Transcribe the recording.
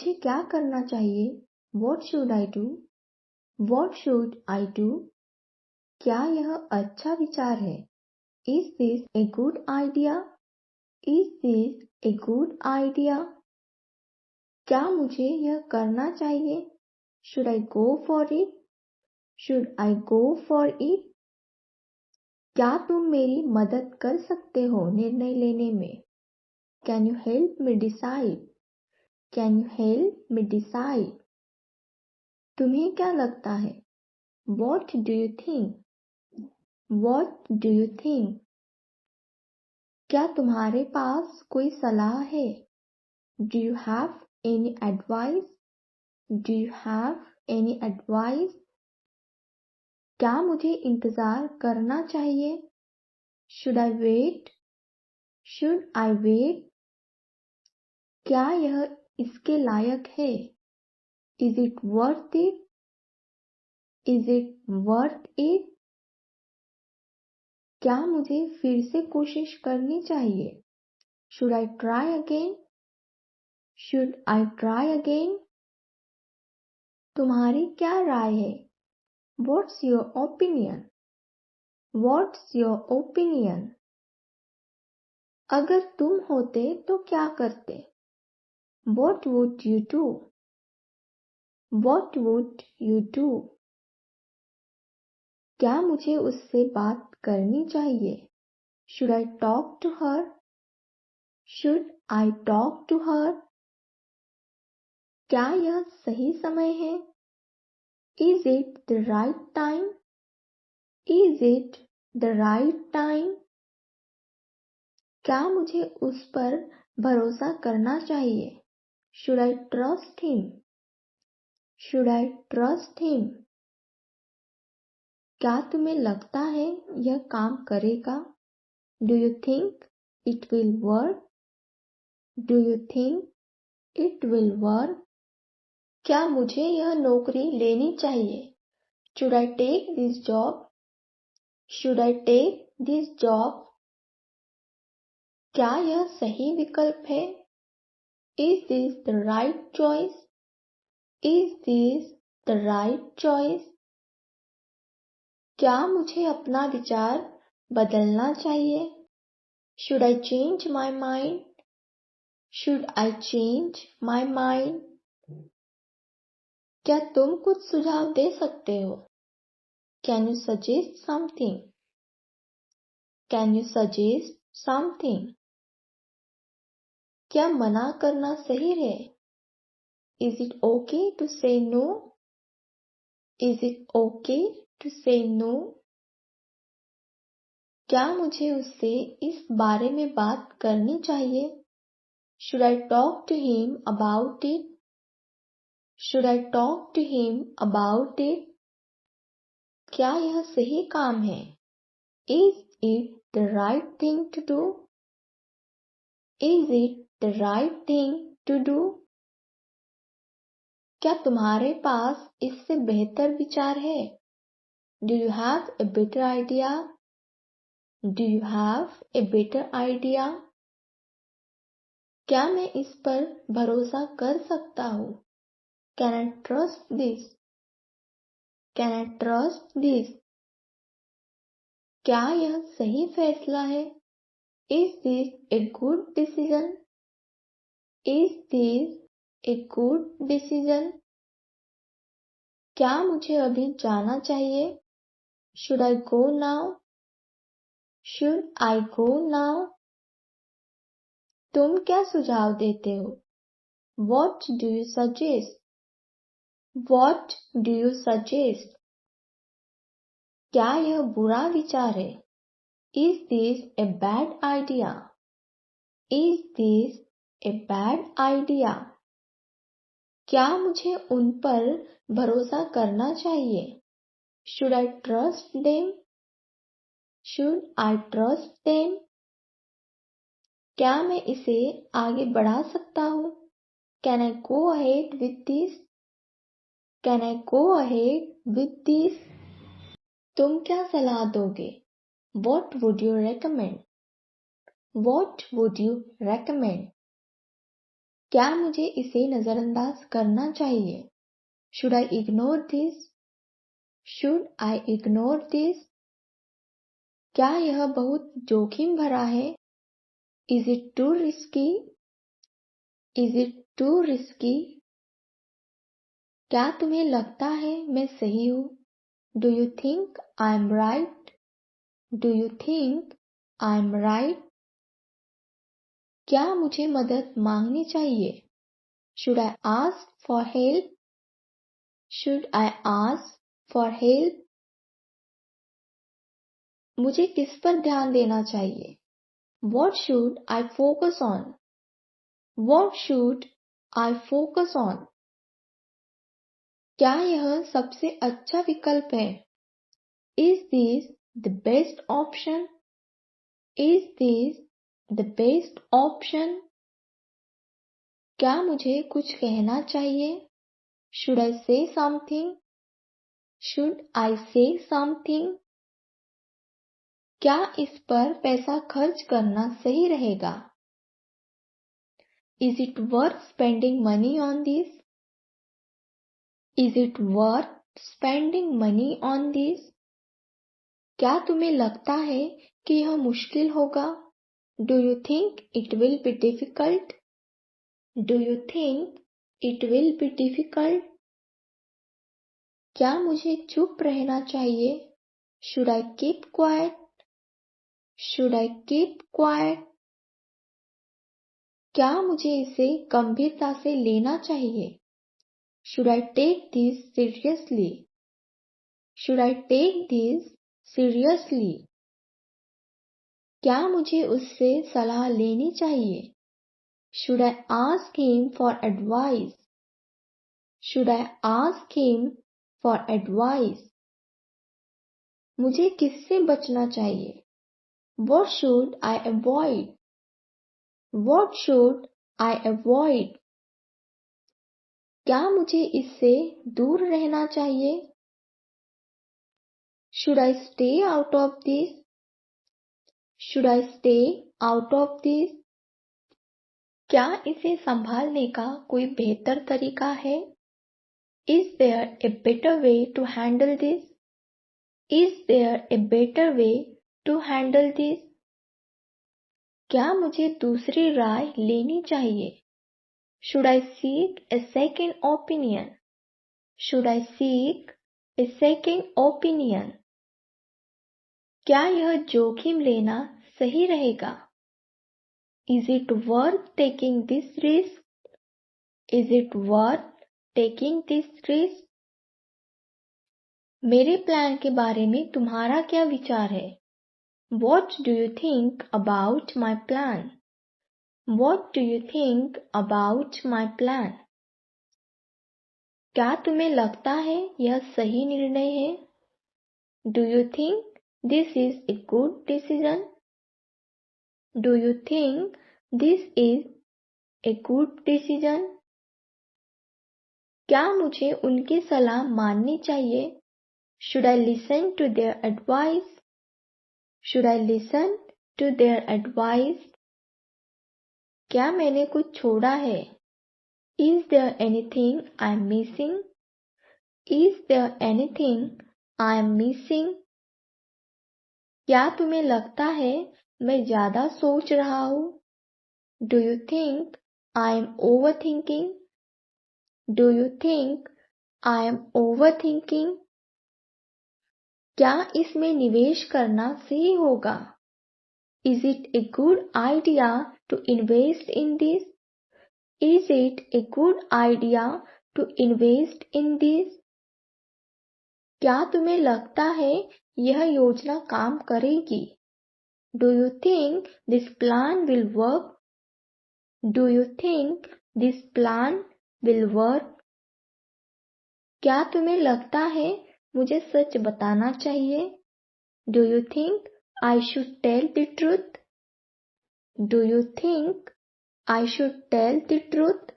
मुझे क्या करना चाहिए? What should I do? What should I do? क्या यह अच्छा विचार है? Is this a good idea? Is this a good idea? क्या मुझे यह करना चाहिए? Should I go for it? Should I go for it? क्या तुम मेरी मदद कर सकते हो निर्णय लेने में? Can you help me decide? Can you help me decide? तुम्हें क्या लगता है? What do you think? What do you think? क्या तुम्हारे पास कोई सलाह है? Do you have any advice? Do you have any advice? क्या मुझे इंतजार करना चाहिए? Should I wait? Should I wait? क्या यह इसके लायक है? Is it worth it? Is it worth it? क्या मुझे फिर से कोशिश करनी चाहिए? Should I try again? Should I try again? तुम्हारी क्या राय है? What's your opinion? What's your opinion? अगर तुम होते तो क्या करते? What would you do? What would you do? क्या मुझे उससे बात करनी चाहिए? Should I talk to her? Should I talk to her? क्या यह सही समय है? Is it the right time? Is it the right time? क्या मुझे उस पर भरोसा करना चाहिए? Should I trust him? Should I trust him? क्या तुम्हें लगता है यह काम करेगा? Do you think it will work? Do you think it will work? क्या मुझे यह नौकरी लेनी चाहिए? Should I take this job? Should I take this job? क्या यह सही विकल्प है? Is this the right choice? Is this the right choice? क्या मुझे अपना विचार बदलना चाहिए? Should I change my mind? Should I change my mind? क्या तुम कुछ सुझाव दे सकते हो? Can you suggest something? Can you suggest something? क्या मना करना सही है? Is it okay to say no? Is it okay to say no? क्या मुझे उससे इस बारे में बात करनी चाहिए? Should I talk to him about it? Should I talk to him about it? क्या यह सही काम है? Is it the right thing to do? Is it the right thing to do? क्या तुम्हारे पास इससे बेहतर विचार है? Do you have a better idea? Do you have a better idea? क्या मैं इस पर भरोसा कर सकता हूँ? Can I trust this? Can I trust this? क्या यह सही फैसला है? Is this a good decision? Is this a good decision? क्या मुझे अभी जाना चाहिए? Should I go now? Should I go now? तुम क्या सुझाव देते हो? What do you suggest? What do you suggest? क्या यह बुरा विचार है? Is this a bad idea? Is this a bad idea? क्या मुझे उन पर भरोसा करना चाहिए? Should I trust them? Should I trust them? क्या मैं इसे आगे बढ़ा सकता हूँ? Can I go ahead with this? Can I go ahead with this? तुम क्या सलाह दोगे? What would you recommend? What would you recommend? क्या मुझे इसे नजरअंदाज करना चाहिए? Should I ignore this? Should I ignore this? क्या यह बहुत जोखिम भरा है? Is it too risky? Is it too risky? क्या तुम्हें लगता है मैं सही हूँ? Do you think I'm right? Do you think I'm right? क्या मुझे मदद मांगनी चाहिए? Should I ask for help? Should I ask for help? मुझे किस पर ध्यान देना चाहिए? What should I focus on? What should I focus on? क्या यह सबसे अच्छा विकल्प है? Is this the best option? Is this the best option? क्या मुझे कुछ कहना चाहिए? Should I say something? Should I say something? क्या इस पर पैसा खर्च करना सही रहेगा? Is it worth spending money on this? Is it worth spending money on this? क्या तुम्हें लगता है कि यह मुश्किल होगा? Do you think it will be difficult? Do you think it will be difficult? क्या मुझे चुप रहना चाहिए? Should I keep quiet? Should I keep quiet? क्या मुझे इसे गंभीरता से लेना चाहिए? Should I take this seriously? Should I take this seriously? क्या मुझे उससे सलाह लेनी चाहिए? Should I ask him for advice? Should I ask him for advice? मुझे किससे बचना चाहिए? What should I avoid? What should I avoid? क्या मुझे इससे दूर रहना चाहिए? Should I stay out of this? Should I stay out of this? क्या इसे संभालने का कोई बेहतर तरीका है? Is there a better way to handle this? Is there a better way to handle this? क्या मुझे दूसरी राय लेनी चाहिए? Should I seek a second opinion? Should I seek a second opinion? क्या यह जोखिम लेना सही रहेगा? Is it worth taking this risk? Is it worth taking this risk? मेरे प्लान के बारे में तुम्हारा क्या विचार है? What do you think about my plan? What do you think about my plan? क्या तुम्हें लगता है यह सही निर्णय है? Do you think this is a good decision? Do you think this is a good decision? क्या मुझे उनकी सलाह माननी चाहिए? Should I listen to their advice? Should I listen to their advice? क्या मैंने कुछ छोड़ा है? Is there anything I am missing? Is there anything I am missing? क्या तुम्हें लगता है मैं ज्यादा सोच रहा हूँ? Do you think I am overthinking? Do you think I am overthinking? क्या इसमें निवेश करना सही होगा? Is it a good idea to invest in this? Is it a good idea to invest in this? क्या तुम्हें लगता है यह योजना काम करेगी? Do you think this plan will work? Do you think this plan will work? क्या तुम्हें लगता है मुझे सच बताना चाहिए? Do you think I should tell the truth? Do you think I should tell the truth?